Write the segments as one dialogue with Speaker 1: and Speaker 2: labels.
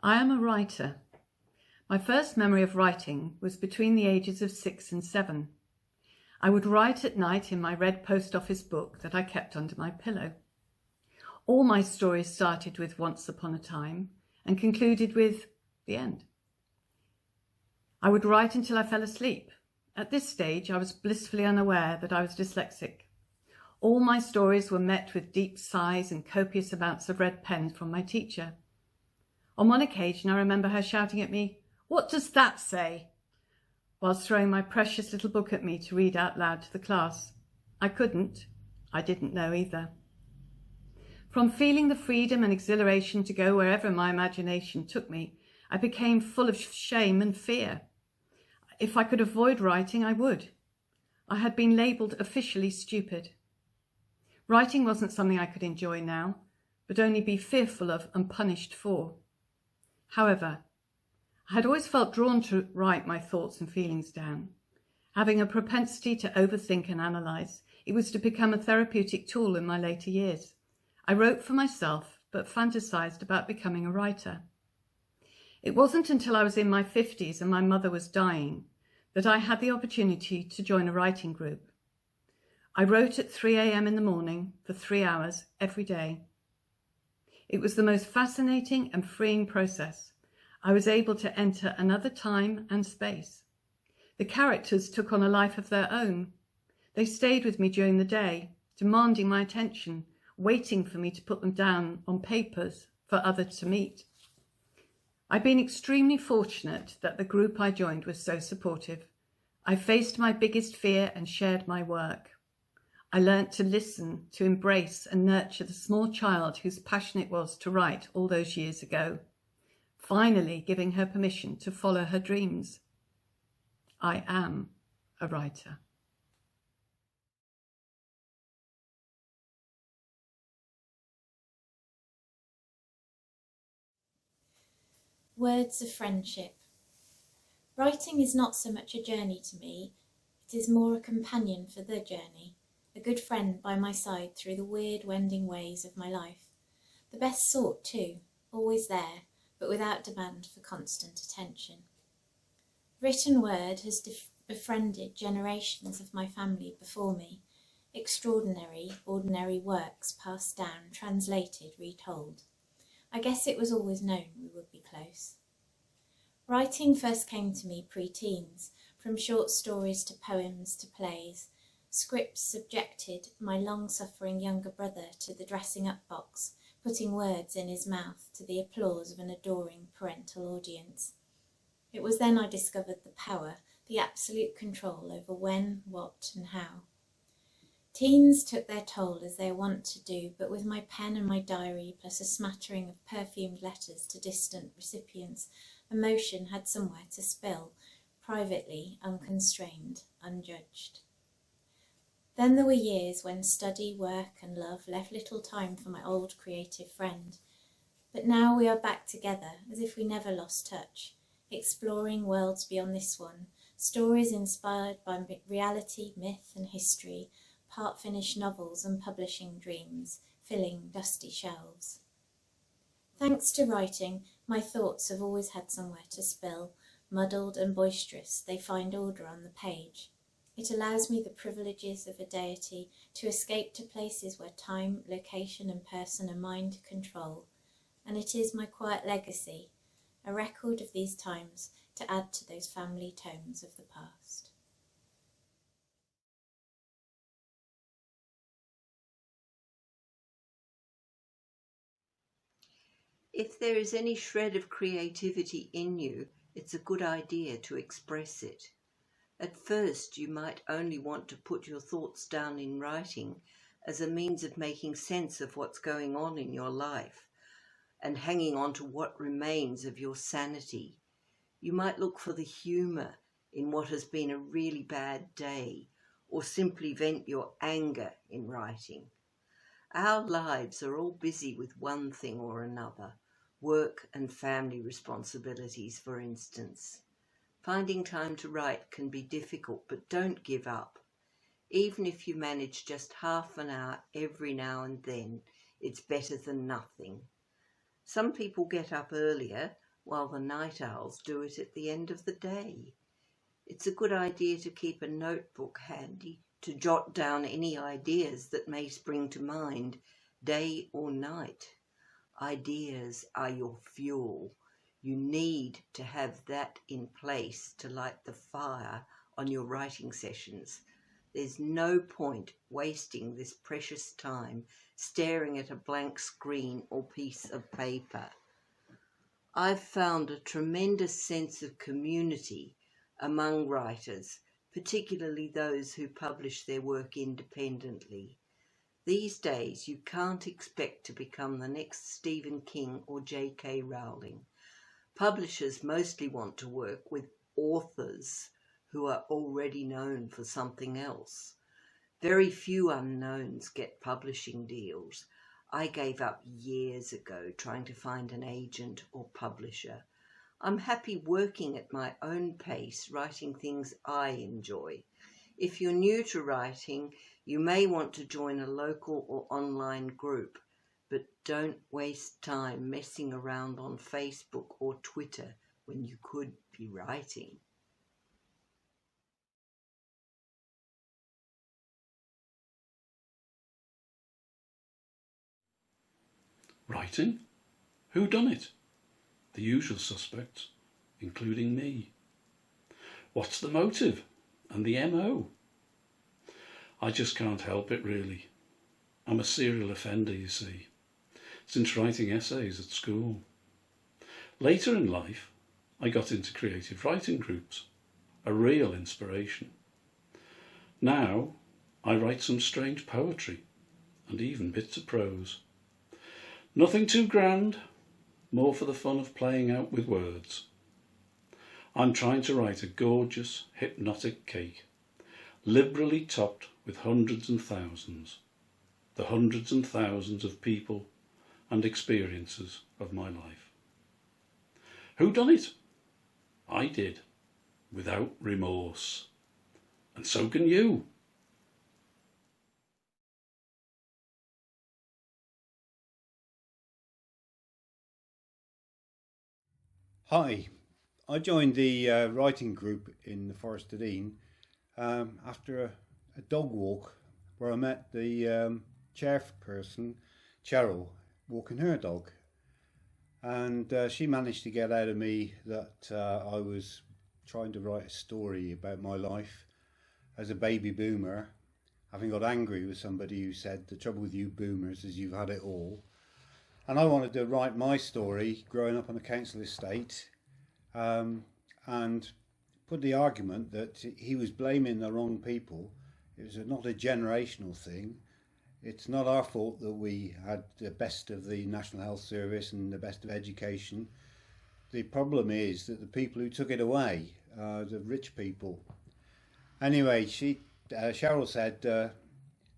Speaker 1: I am a writer. My first memory of writing was between the ages of 6 and 7. I would write at night in my red post office book that I kept under my pillow. All my stories started with once upon a time and concluded with the end. I would write until I fell asleep. At this stage, I was blissfully unaware that I was dyslexic. All my stories were met with deep sighs and copious amounts of red pen from my teacher. On one occasion, I remember her shouting at me, "What does that say?" whilst throwing my precious little book at me to read out loud to the class. I couldn't. I didn't know either. From feeling the freedom and exhilaration to go wherever my imagination took me, I became full of shame and fear. If I could avoid writing, I would. I had been labelled officially stupid. Writing wasn't something I could enjoy now, but only be fearful of and punished for. However, I had always felt drawn to write my thoughts and feelings down. Having a propensity to overthink and analyse, it was to become a therapeutic tool in my later years. I wrote for myself, but fantasised about becoming a writer. It wasn't until I was in my 50s and my mother was dying that I had the opportunity to join a writing group. I wrote at 3 a.m. in the morning for 3 hours every day. It was the most fascinating and freeing process. I was able to enter another time and space. The characters took on a life of their own. They stayed with me during the day, demanding my attention, waiting for me to put them down on papers for others to meet. I've been extremely fortunate that the group I joined was so supportive. I faced my biggest fear and shared my work. I learnt to listen, to embrace and nurture the small child whose passion it was to write all those years ago, finally giving her permission to follow her dreams. I am a writer.
Speaker 2: Words of friendship. Writing is not so much a journey to me, it is more a companion for the journey, a good friend by my side through the weird wending ways of my life. The best sort too, always there, but without demand for constant attention. Written word has befriended generations of my family before me, extraordinary, ordinary works passed down, translated, retold. I guess it was always known we would be close. Writing first came to me pre-teens, from short stories to poems to plays. Scripts subjected my long-suffering younger brother to the dressing-up box, putting words in his mouth to the applause of an adoring parental audience. It was then I discovered the power, the absolute control over when, what and how. Teens took their toll as they are wont to do, but with my pen and my diary, plus a smattering of perfumed letters to distant recipients, emotion had somewhere to spill, privately, unconstrained, unjudged. Then there were years when study, work and love left little time for my old creative friend. But now we are back together, as if we never lost touch, exploring worlds beyond this one, stories inspired by reality, myth and history, part-finished novels and publishing dreams, filling dusty shelves. Thanks to writing, my thoughts have always had somewhere to spill. Muddled and boisterous, they find order on the page. It allows me the privileges of a deity to escape to places where time, location and person are mine to control. And it is my quiet legacy, a record of these times to add to those family tomes of the past.
Speaker 3: If there is any shred of creativity in you, it's a good idea to express it. At first, you might only want to put your thoughts down in writing as a means of making sense of what's going on in your life and hanging on to what remains of your sanity. You might look for the humour in what has been a really bad day, or simply vent your anger in writing. Our lives are all busy with one thing or another, work and family responsibilities, for instance. Finding time to write can be difficult, but don't give up. Even if you manage just half an hour every now and then, it's better than nothing. Some people get up earlier, while the night owls do it at the end of the day. It's a good idea to keep a notebook handy to jot down any ideas that may spring to mind, day or night. Ideas are your fuel. You need to have that in place to light the fire on your writing sessions. There's no point wasting this precious time staring at a blank screen or piece of paper. I've found a tremendous sense of community among writers, particularly those who publish their work independently. These days, you can't expect to become the next Stephen King or J.K. Rowling. Publishers mostly want to work with authors who are already known for something else. Very few unknowns get publishing deals. I gave up years ago trying to find an agent or publisher. I'm happy working at my own pace, writing things I enjoy. If you're new to writing, you may want to join a local or online group, but don't waste time messing around on Facebook or Twitter when you could be writing.
Speaker 4: Writing? Who done it? The usual suspects, including me. What's the motive and the MO? I just can't help it, really. I'm a serial offender, you see, since writing essays at school. Later in life, I got into creative writing groups, a real inspiration. Now, I write some strange poetry and even bits of prose. Nothing too grand, more for the fun of playing out with words. I'm trying to write a gorgeous, hypnotic cake, liberally topped with hundreds and thousands, the hundreds and thousands of people and experiences of my life. Who done it? I did, without remorse. And so can you.
Speaker 5: Hi, I joined the writing group in the Forest of Dean after a dog walk where I met the chairperson, Cheryl, walking her dog. And she managed to get out of me that I was trying to write a story about my life as a baby boomer, having got angry with somebody who said the trouble with you boomers is you've had it all. And I wanted to write my story growing up on a council estate and put the argument that he was blaming the wrong people. It was not a generational thing. It's not our fault that we had the best of the National Health Service and the best of education. The problem is that the people who took it away, the rich people. Anyway, Cheryl said,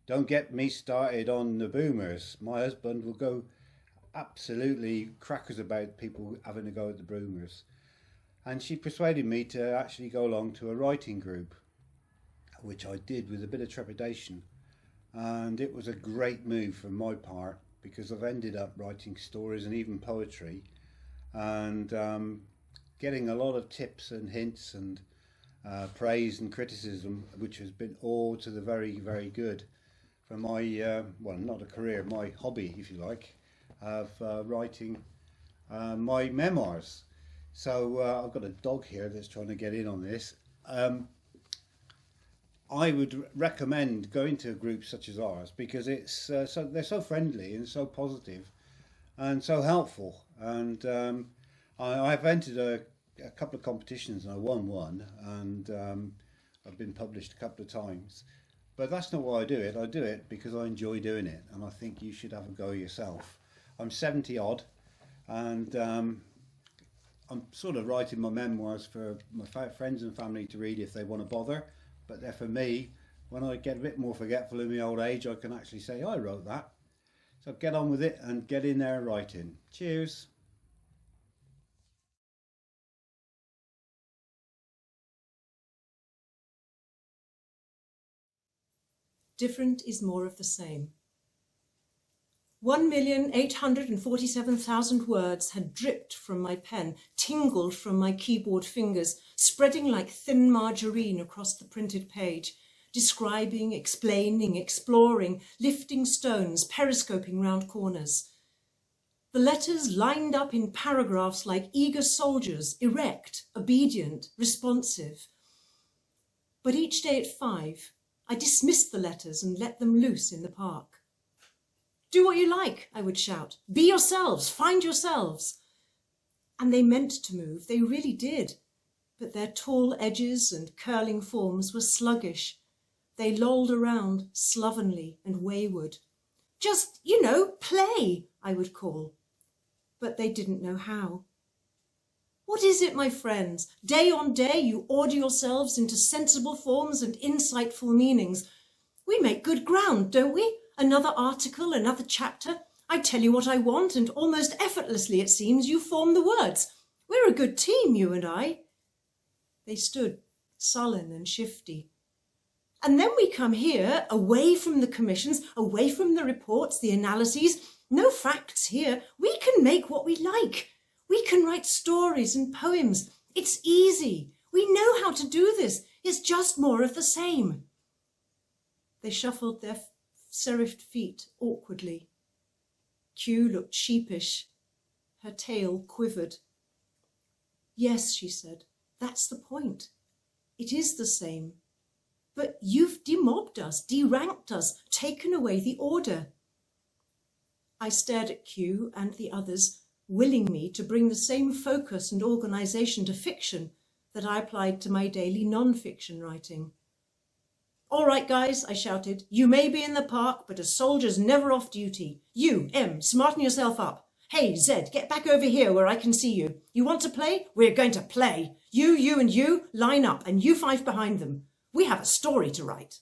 Speaker 5: don't get me started on the boomers. My husband will go absolutely crackers about people having to go at the boomers. And she persuaded me to actually go along to a writing group, which I did with a bit of trepidation. And it was a great move from my part because I've ended up writing stories and even poetry and getting a lot of tips and hints and praise and criticism, which has been all to the very, very good for my, well, not a career, my hobby, if you like, of writing my memoirs. So I've got a dog here that's trying to get in on this. I would recommend going to groups such as ours because it's they're so friendly and so positive and so helpful. And I've entered a couple of competitions and I won one, and I've been published a couple of times. But that's not why I do it. I do it because I enjoy doing it, and I think you should have a go yourself. I'm 70 odd, and I'm sort of writing my memoirs for my friends and family to read if they want to bother. But they're for me. When I get a bit more forgetful in my old age, I can actually say, I wrote that. So get on with it and get in there writing. Cheers.
Speaker 6: Different is more of the same. 1,847,000 words had dripped from my pen, tingled from my keyboard fingers, spreading like thin margarine across the printed page, describing, explaining, exploring, lifting stones, periscoping round corners. The letters lined up in paragraphs like eager soldiers, erect, obedient, responsive. But each day at 5, I dismissed the letters and let them loose in the park. Do what you like, I would shout. Be yourselves, find yourselves. And they meant to move, they really did. But their tall edges and curling forms were sluggish. They lolled around, slovenly and wayward. Just, play, I would call. But they didn't know how. What is it, my friends? Day on day you order yourselves into sensible forms and insightful meanings. We make good ground, don't we? Another article, another chapter. I tell you what I want, and almost effortlessly, it seems, you form the words. We're a good team, you and I. They stood, sullen and shifty. And then we come here, away from the commissions, away from the reports, the analyses. No facts here. We can make what we like. We can write stories and poems. It's easy. We know how to do this. It's just more of the same. They shuffled their serifed feet awkwardly. Q looked sheepish. Her tail quivered. Yes, she said, that's the point. It is the same. But you've demobbed us, deranked us, taken away the order. I stared at Q and the others, willing me to bring the same focus and organisation to fiction that I applied to my daily non-fiction writing. All right, guys, I shouted, you may be in the park, but a soldier's never off duty. You, M, smarten yourself up. Hey, Z, get back over here where I can see you. You want to play? We're going to play. You, and you, line up, and you 5 behind them. We have a story to write.